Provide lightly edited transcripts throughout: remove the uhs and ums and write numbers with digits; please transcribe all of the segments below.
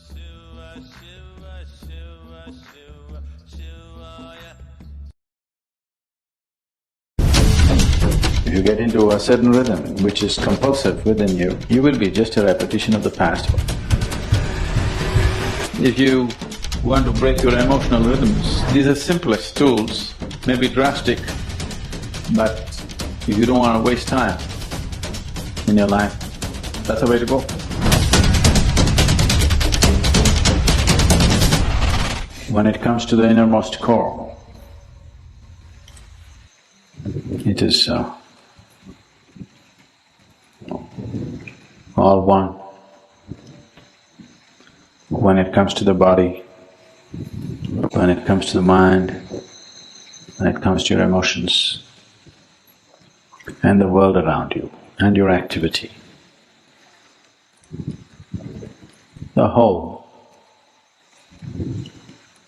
Shiva, Shiva, Shiva, Shiva, Shivaya. If you get into a certain rhythm which is compulsive within you, you will be just a repetition of the past. If you want to break your emotional rhythms, these are simplest tools, maybe drastic, but if you don't want to waste time in your life, that's the way to go. When it comes to the innermost core, it is all one. When it comes to the body, when it comes to the mind, when it comes to your emotions and the world around you and your activity, the whole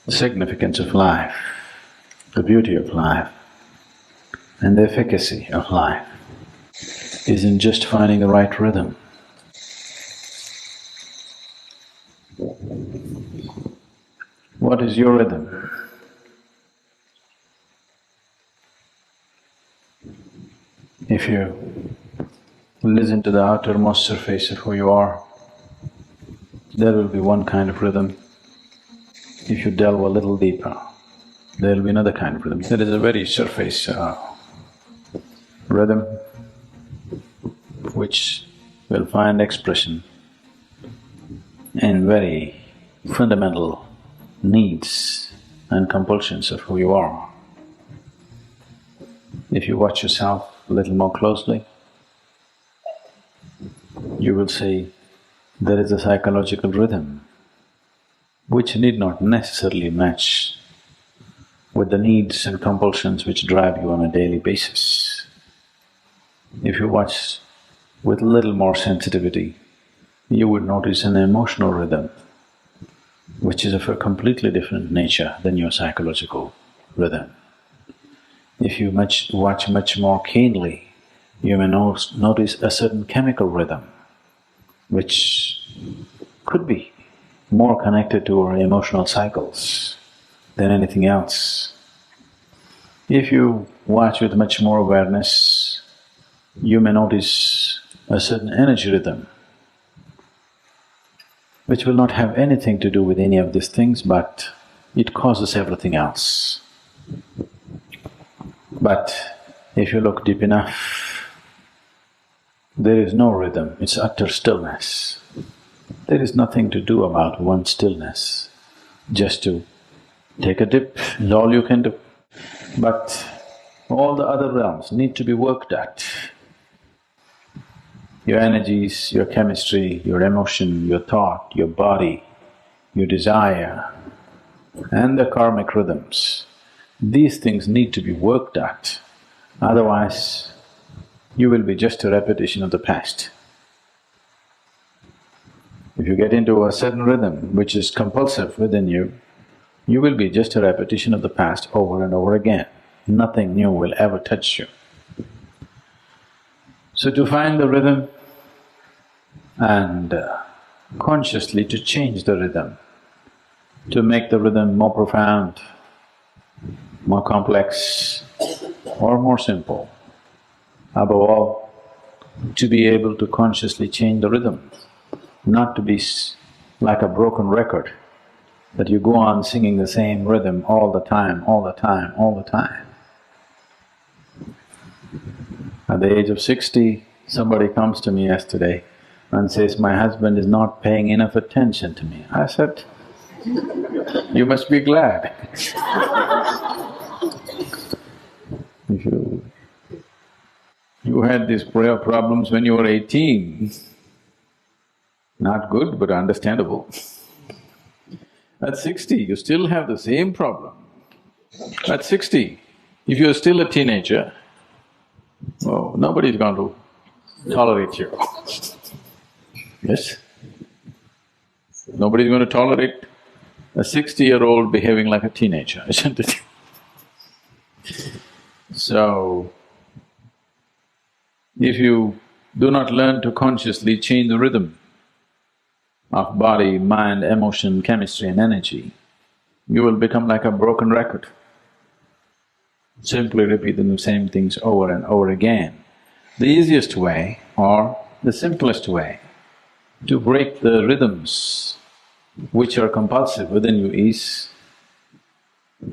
significance of life, the beauty of life and the efficacy of life is in just finding the right rhythm. What is your rhythm? If you listen to the outermost surface of who you are, there will be one kind of rhythm. If you delve a little deeper, there will be another kind of rhythm. There is a very surface rhythm which will find expression in very fundamental needs and compulsions of who you are. If you watch yourself a little more closely, you will see there is a psychological rhythm which need not necessarily match with the needs and compulsions which drive you on a daily basis. If you watch with little more sensitivity, you would notice an emotional rhythm which is of a completely different nature than your psychological rhythm. If you watch much more keenly, you may notice a certain chemical rhythm which could be more connected to our emotional cycles than anything else. If you watch with much more awareness, you may notice a certain energy rhythm which will not have anything to do with any of these things, but it causes everything else. But if you look deep enough, there is no rhythm, it's utter stillness. There is nothing to do about one stillness, just to take a dip is all you can do. But all the other realms need to be worked at. Your energies, your chemistry, your emotion, your thought, your body, your desire and the karmic rhythms, these things need to be worked at, otherwise you will be just a repetition of the past. If you get into a certain rhythm which is compulsive within you, you will be just a repetition of the past over and over again. Nothing new will ever touch you. So to find the rhythm and consciously to change the rhythm, to make the rhythm more profound, more complex or more simple, above all, to be able to consciously change the rhythm, not to be like a broken record, that you go on singing the same rhythm all the time, all the time, all the time. At the age of 60, somebody comes to me yesterday and says, my husband is not paying enough attention to me. I said, you must be glad. If you had these prayer problems when you were 18, not good but understandable. At 60, you still have the same problem. At 60, if you're still a teenager, oh, nobody's going to tolerate you. Yes? Nobody's going to tolerate a 60-year-old behaving like a teenager, isn't it? So, if you do not learn to consciously change the rhythm, of body, mind, emotion, chemistry and energy, you will become like a broken record, simply repeating the same things over and over again. The easiest way or the simplest way to break the rhythms which are compulsive within you is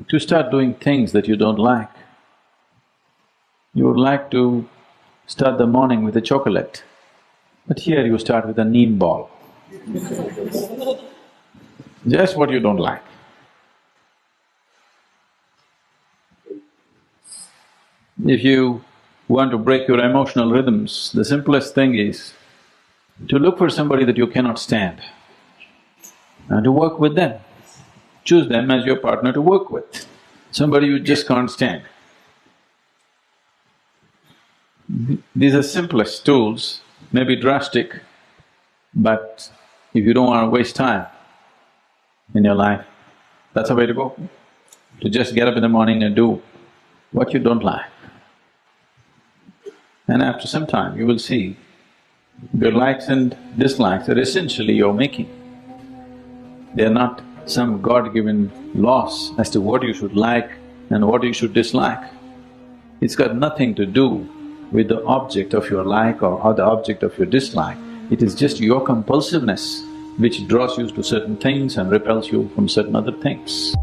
to start doing things that you don't like. You would like to start the morning with a chocolate, but here you start with a neem ball. Just what you don't like. If you want to break your emotional rhythms, the simplest thing is to look for somebody that you cannot stand and to work with them. Choose them as your partner to work with, somebody you just can't stand. These are simplest tools, may be drastic, but if you don't want to waste time in your life, that's the way to go. To just get up in the morning and do what you don't like. And after some time, you will see your likes and dislikes are essentially your making. They are not some God-given laws as to what you should like and what you should dislike. It's got nothing to do with the object of your like or the object of your dislike. It is just your compulsiveness which draws you to certain things and repels you from certain other things.